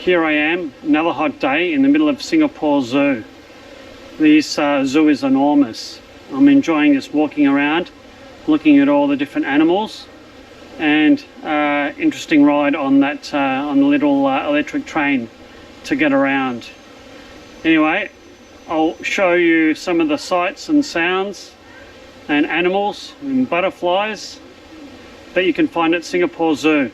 Here I am, another hot day in the middle of Singapore Zoo. This zoo is enormous. I'm enjoying just walking around, looking at all the different animals, and interesting ride on that on the little electric train to get around. Anyway, I'll show you some of the sights and sounds and animals and butterflies that you can find at Singapore Zoo.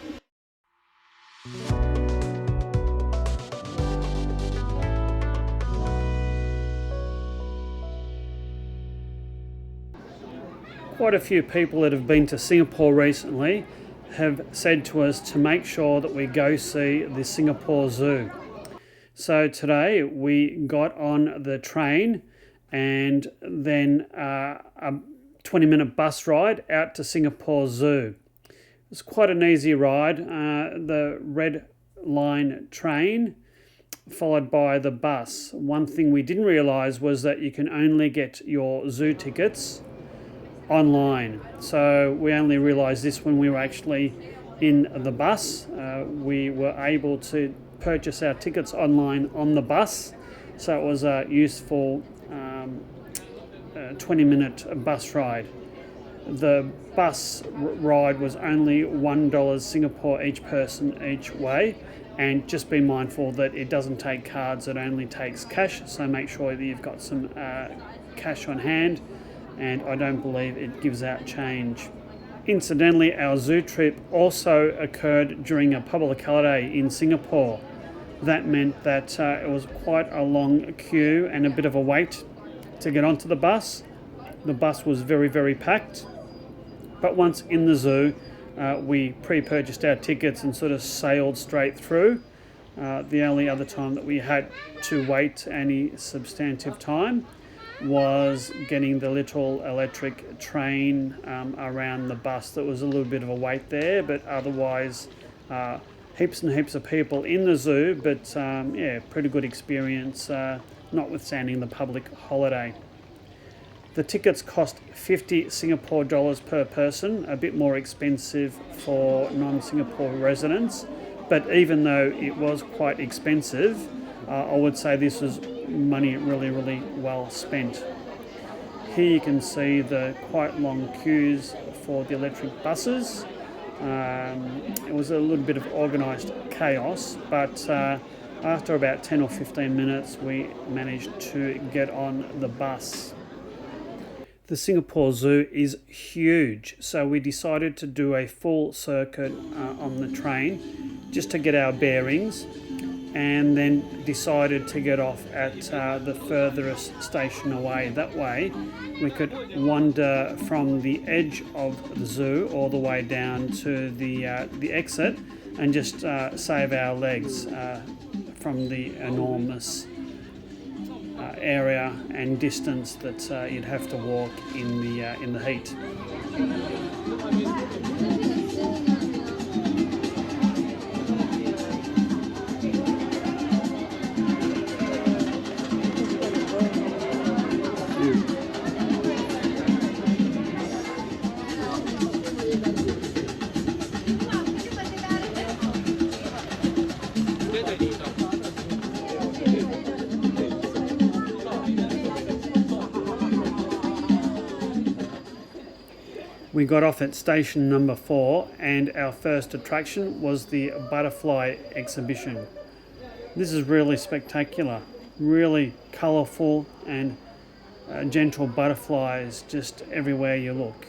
Quite a few people that have been to Singapore recently have said to us to make sure that we go see the Singapore Zoo. So today we got on the train and then a 20-minute bus ride out to Singapore Zoo. It was quite an easy ride. The red line train followed by the bus. One thing we didn't realise was that you can only get your zoo tickets online. So we only realised this when we were actually in the bus. We were able to purchase our tickets online on the bus, so it was a useful 20-minute bus ride. The bus ride was only $1 Singapore each person each way, and just be mindful that it doesn't take cards, it only takes cash, so make sure that you've got some cash on hand, and I don't believe it gives out change. Incidentally, our zoo trip also occurred during a public holiday in Singapore. That meant that it was quite a long queue and a bit of a wait to get onto the bus. The bus was very, very packed. But once in the zoo, we pre-purchased our tickets and sort of sailed straight through. The only other time that we had to wait any substantive time was getting the little electric train around the bus. That was a little bit of a wait there, but otherwise heaps and heaps of people in the zoo, but yeah, pretty good experience, notwithstanding the public holiday. The tickets cost 50 Singapore dollars per person, a bit more expensive for non-Singapore residents, but even though it was quite expensive, I would say this was money really, really well spent. Here you can see the quite long queues for the electric buses. It was a little bit of organised chaos, but after about 10 or 15 minutes we managed to get on the bus. The Singapore Zoo is huge, so we decided to do a full circuit on the train just to get our bearings, and then decided to get off at the furthest station away. That way we could wander from the edge of the zoo all the way down to the exit and just save our legs from the enormous area and distance that you'd have to walk in the heat. We got off at station number 4 and our first attraction was the butterfly exhibition. This is really spectacular, really colourful and gentle butterflies just everywhere you look.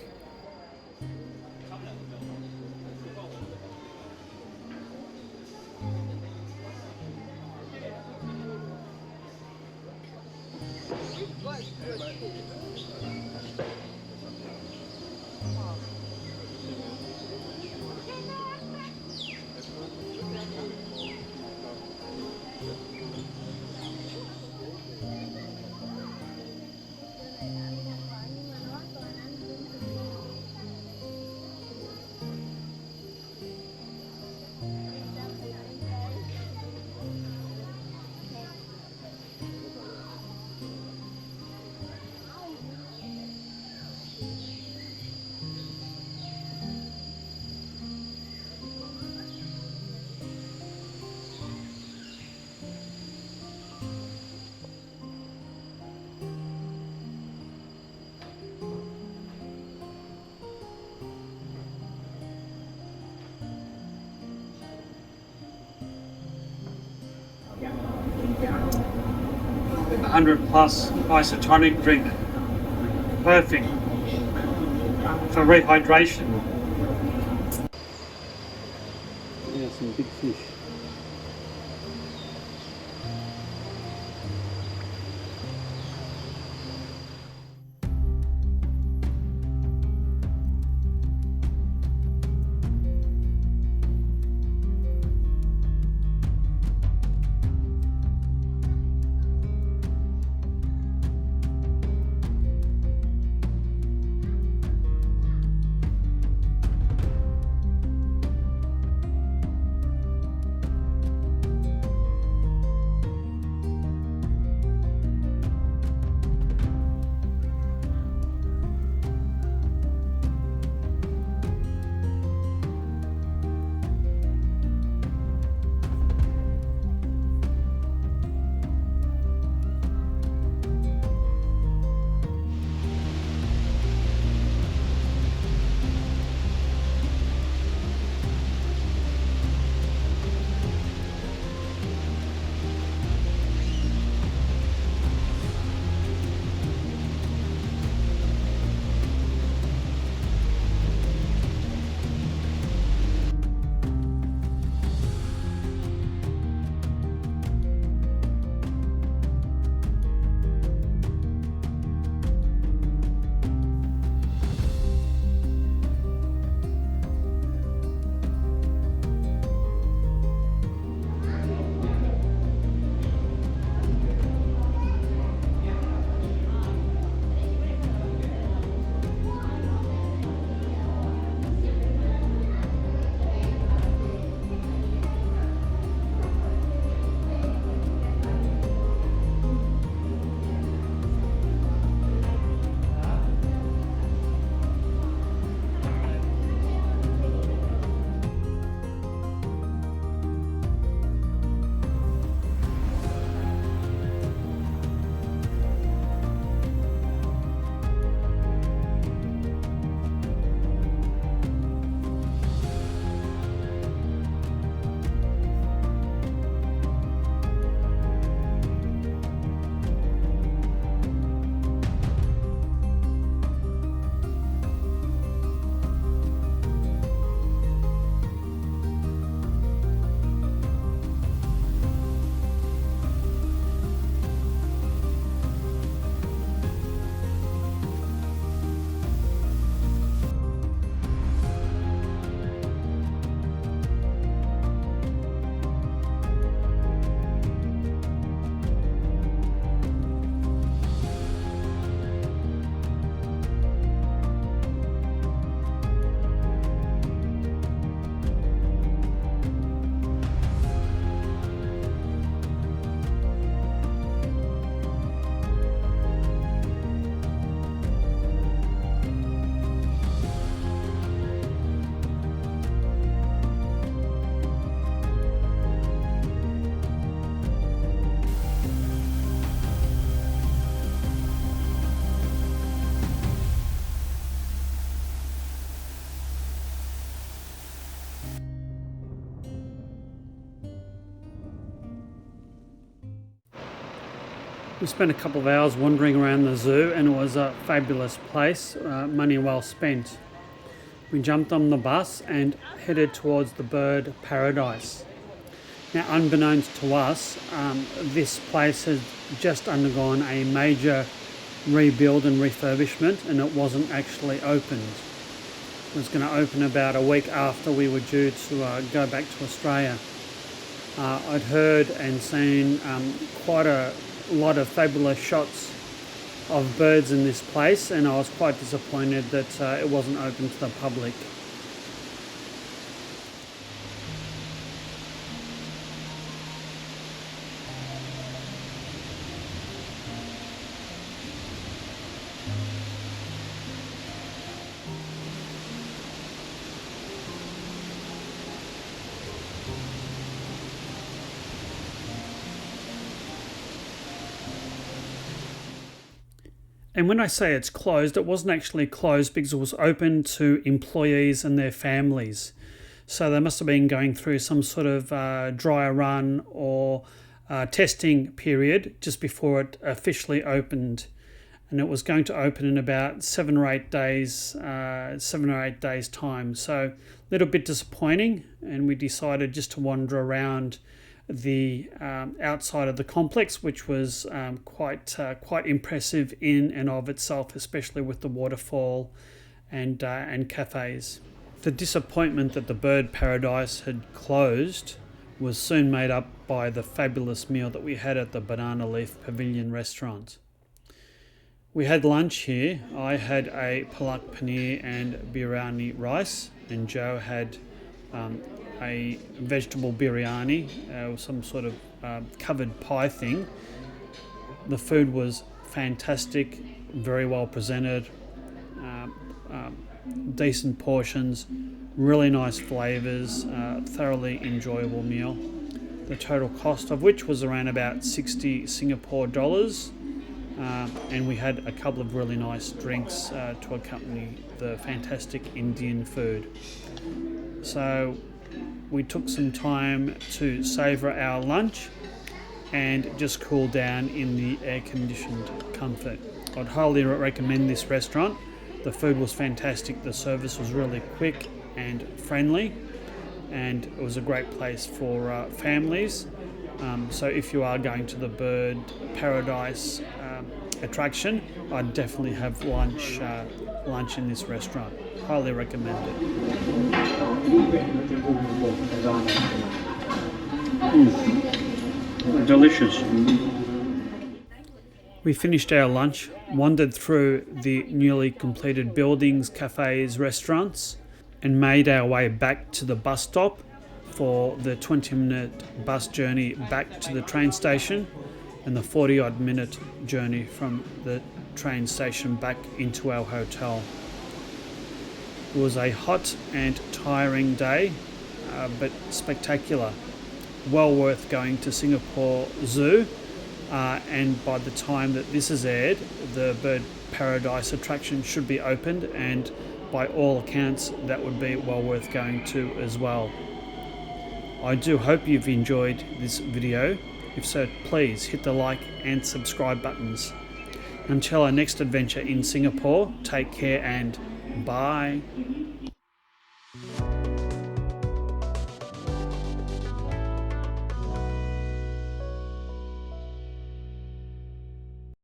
100 plus isotonic drink. Perfect for rehydration. Yeah, some big fish. We spent a couple of hours wandering around the zoo and it was a fabulous place, money well spent. We jumped on the bus and headed towards the bird paradise. Now, unbeknownst to us, this place has just undergone a major rebuild and refurbishment and it wasn't actually opened. It was going to open about a week after we were due to go back to Australia. I'd heard and seen quite a lot of fabulous shots of birds in this place, and I was quite disappointed that it wasn't open to the public. And when I say it's closed, it wasn't actually closed because it was open to employees and their families. So they must have been going through some sort of dry run or testing period just before it officially opened, and it was going to open in about 7 or 8 days time. So a little bit disappointing, and we decided just to wander around the outside of the complex, which was quite impressive in and of itself, especially with the waterfall and cafes. The disappointment that the bird paradise had closed was soon made up by the fabulous meal that we had at the Banana Leaf Pavilion restaurant. We had lunch here. I had a palak paneer and biryani rice, and Joe had a vegetable biryani, some sort of covered pie thing. The food was fantastic, very well presented, decent portions, really nice flavours, thoroughly enjoyable meal. The total cost of which was around about 60 Singapore dollars, and we had a couple of really nice drinks to accompany the fantastic Indian food. So we took some time to savour our lunch and just cool down in the air-conditioned comfort. I'd highly recommend this restaurant. The food was fantastic, the service was really quick and friendly, and it was a great place for families. So if you are going to the Bird Paradise attraction, I'd definitely have lunch in this restaurant. Highly recommend it. Delicious. We finished our lunch, wandered through the newly completed buildings, cafes, restaurants, and made our way back to the bus stop for the 20-minute bus journey back to the train station and the 40-odd minute journey from the train station back into our hotel. It was a hot and tiring day, but spectacular. Well worth going to Singapore Zoo, and by the time that this is aired, the Bird Paradise attraction should be opened, and by all accounts that would be well worth going to as well. I do hope you've enjoyed this video. If so, please hit the like and subscribe buttons. Until our next adventure in Singapore, take care and bye.